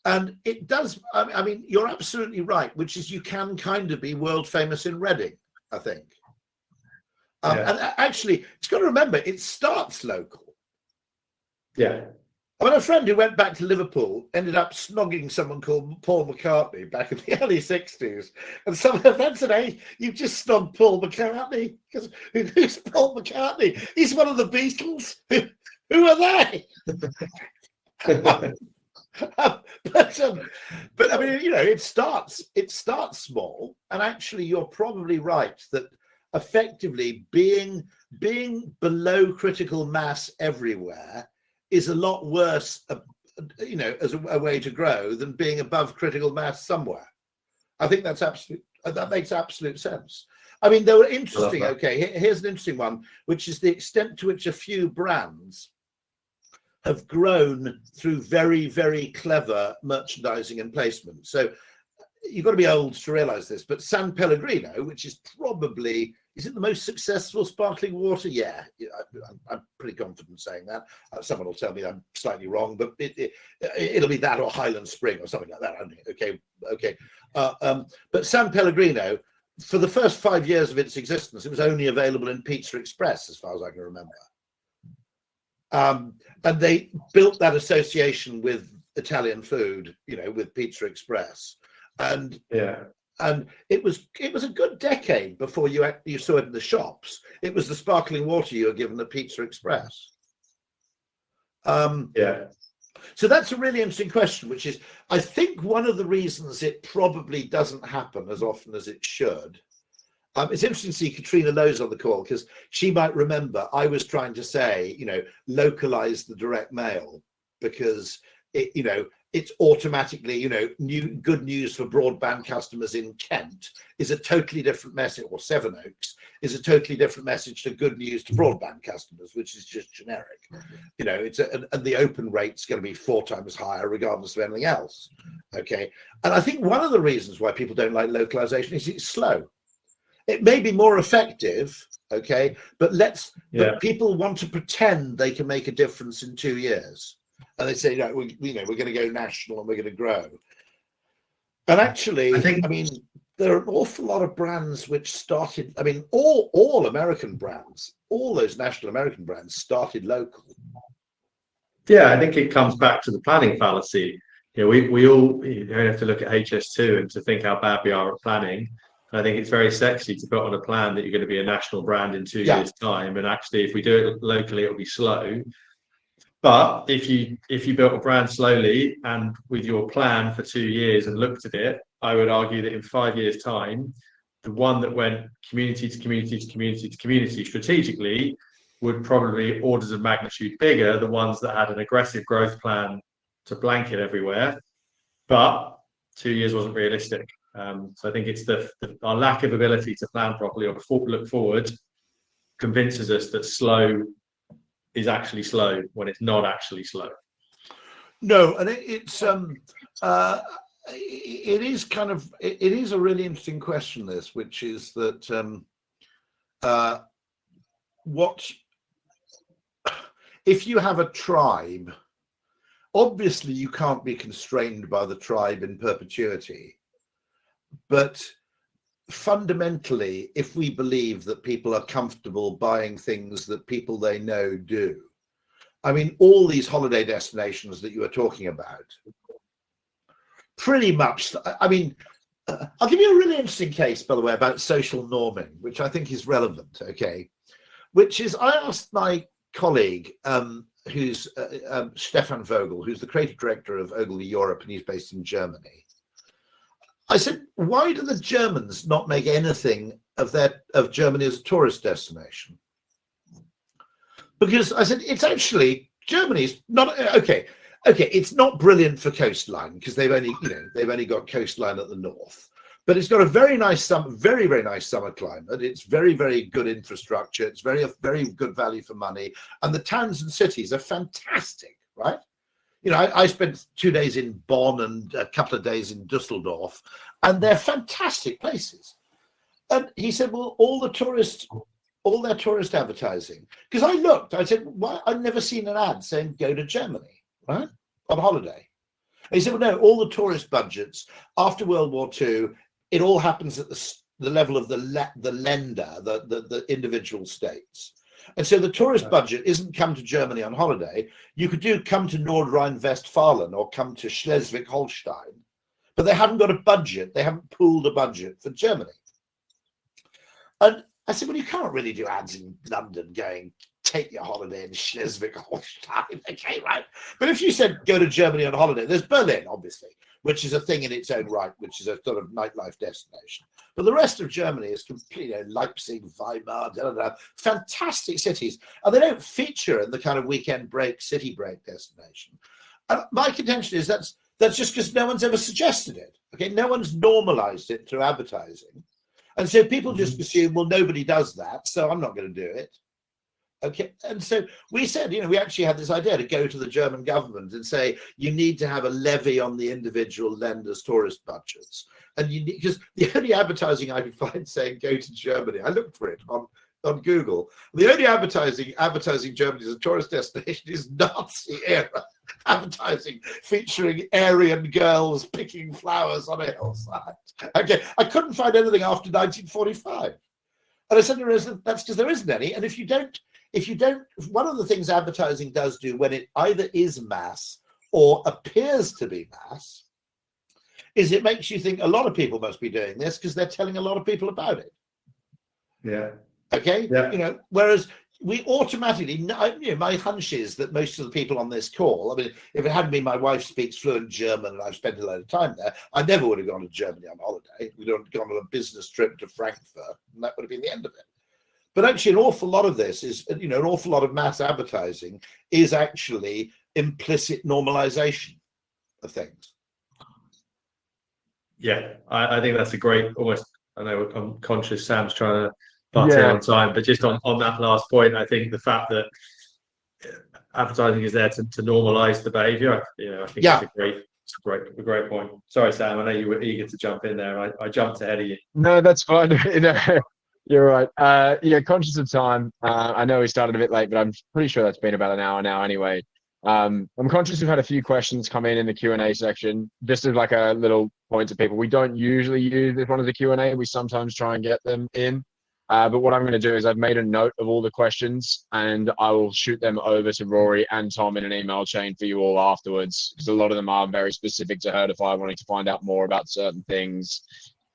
And it does, I mean, you're absolutely right, which is you can kind of be world famous in Reading, I think. And actually, it's got to remember, it starts local. Yeah. I mean, a friend who went back to Liverpool ended up snogging someone called Paul McCartney back in the early 60s. And some of her friends said, hey, you've just snogged Paul McCartney. Because who's Paul McCartney? He's one of the Beatles. Who are they? But I mean, you know, it starts small. And actually, you're probably right that effectively being below critical mass everywhere is a lot worse, you know, as a way to grow than being above critical mass somewhere. I think that makes absolute sense. I mean, there were interesting, okay, here's an interesting one, which is the extent to which a few brands have grown through very, very clever merchandising and placement. So you've got to be old to realize this, but San Pellegrino, which is probably, is it the most successful sparkling water? Yeah, I'm pretty confident saying that. Someone will tell me I'm slightly wrong, but it'll be that or Highland Spring or something like that. Okay. But San Pellegrino, for the first 5 years of its existence, it was only available in Pizza Express, as far as I can remember. And they built that association with Italian food, you know, with Pizza Express. And it was a good decade before you saw it in the shops. It was the sparkling water you were given at Pizza Express. So that's a really interesting question, which is, I think one of the reasons it probably doesn't happen as often as it should. It's interesting to see Katrina Lowe's on the call, because she might remember I was trying to say, you know, localize the direct mail, because it, you know, it's automatically, you know, good news for broadband customers in Kent is a totally different message, or Sevenoaks is a totally different message to good news to broadband customers, which is just generic. You know, and the open rate's going to be 4 times higher regardless of anything else. Okay, and I think one of the reasons why people don't like localization is it's slow. It may be more effective, okay, but but people want to pretend they can make a difference in 2 years. And they say, no, we're going to go national and we're going to grow. And actually, I mean, there are an awful lot of brands which started, I mean, all American brands, all those national American brands started local. Yeah, I think it comes back to the planning fallacy. You know, we all have to look at HS2 and to think how bad we are at planning. And I think it's very sexy to put on a plan that you're going to be a national brand in 2 years' time. And actually, if we do it locally, it'll be slow. But if you built a brand slowly and with your plan for 2 years and looked at it, I would argue that in 5 years' time, the one that went community to community to community to community strategically would probably orders of magnitude bigger, the ones that had an aggressive growth plan to blanket everywhere. But 2 years wasn't realistic. So I think it's our lack of ability to plan properly or look forward convinces us that slow is actually slow when it's not actually slow. No, and it is kind of, it is a really interesting question, this, which is that what if you have a tribe? Obviously, you can't be constrained by the tribe in perpetuity, but fundamentally, if we believe that people are comfortable buying things that people they know do, I mean, all these holiday destinations that you were talking about, pretty much, I mean, I'll give you a really interesting case, by the way, about social norming, which I think is relevant, okay? Which is, I asked my colleague, who's Stefan Vogel, who's the creative director of Ogilvy Europe, and he's based in Germany. I said, why do the Germans not make anything of Germany as a tourist destination? Because I said, it's actually, Germany's not, okay, it's not brilliant for coastline because they've only got coastline at the north, but it's got a very nice very nice summer climate. It's very, very good infrastructure. It's very good value for money, and the towns and cities are fantastic, right? You know, I spent 2 days in Bonn and a couple of days in Dusseldorf, and they're fantastic places. And he said, well, all their tourist advertising, because I looked, I said, why? I've never seen an ad saying go to Germany, right, on holiday. And he said, well, no, all the tourist budgets after World War II, it all happens at the level of the lender, the individual states. And so the tourist budget isn't come to Germany on holiday. You could come to Nordrhein-Westfalen or come to Schleswig-Holstein, but they haven't got a budget. They haven't pooled a budget for Germany. And I said, well, you can't really do ads in London going, take your holiday in Schleswig-Holstein, okay, right? But if you said go to Germany on holiday, there's Berlin, obviously, which is a thing in its own right, which is a sort of nightlife destination. But the rest of Germany is completely, Leipzig, Weimar, fantastic cities. And they don't feature in the kind of weekend break, city break destination. And my contention is that's just because no one's ever suggested it. Okay, no one's normalized it through advertising. And so people just assume, well, nobody does that, so I'm not going to do it. Okay, and so we said, you know, we actually had this idea to go to the German government and say, you need to have a levy on the individual lenders' tourist budgets. And you need, because the only advertising I could find saying go to Germany, I looked for it on Google. The only advertising Germany as a tourist destination is Nazi era advertising featuring Aryan girls picking flowers on a hillside. Okay, I couldn't find anything after 1945. And I said, that's because there isn't any. And if you don't, one of the things advertising does do when it either is mass or appears to be mass is it makes you think a lot of people must be doing this because they're telling a lot of people about it. Yeah. Okay. Yeah. You know, whereas we automatically, you know, my hunch is that most of the people on this call, I mean, if it hadn't been my wife speaks fluent German and I've spent a lot of time there, I never would have gone to Germany on holiday. We'd have gone on a business trip to Frankfurt, and that would have been the end of it. But actually, an awful lot of this is, you know, an awful lot of mass advertising is actually implicit normalization of things. Yeah, I think that's a great, almost, I know I'm conscious Sam's trying to butt in on time, but just on that last point, I think the fact that advertising is there to normalize the behavior, you know, I think it's a great point. Sorry, Sam, I know you were eager to jump in there. I jumped ahead of you. No, that's fine. You're right. Yeah, conscious of time. I know we started a bit late, but I'm pretty sure that's been about an hour now anyway. I'm conscious we've had a few questions come in the Q&A section. Just as like a little point to people, we don't usually use this one as a Q&A. We sometimes try and get them in. But what I'm going to do is I've made a note of all the questions and I will shoot them over to Rory and Tom in an email chain for you all afterwards, because a lot of them are very specific to Herdify, wanting to find out more about certain things.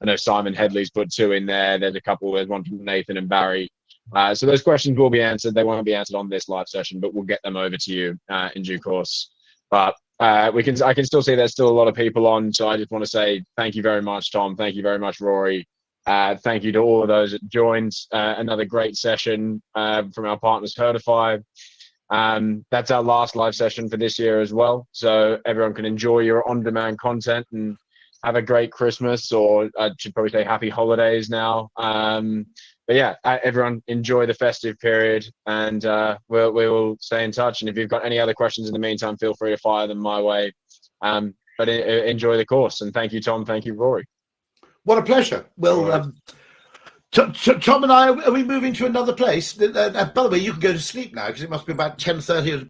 I know Simon Headley's put 2 in there. There's a couple. There's one from Nathan and Barry. So those questions will be answered. They won't be answered on this live session, but we'll get them over to you in due course. But I can still see there's still a lot of people on. So I just want to say thank you very much, Tom. Thank you very much, Rory. Thank you to all of those that joined. Another great session from our partners, Herdify. That's our last live session for this year as well. So everyone can enjoy your on-demand content and have a great Christmas, or I should probably say happy holidays now. But yeah, everyone enjoy the festive period, and we will stay in touch. And if you've got any other questions in the meantime, feel free to fire them my way. But enjoy the course. And thank you, Tom. Thank you, Rory. What a pleasure. Well, Tom and I, are we moving to another place? By the way, you can go to sleep now because it must be about 10:30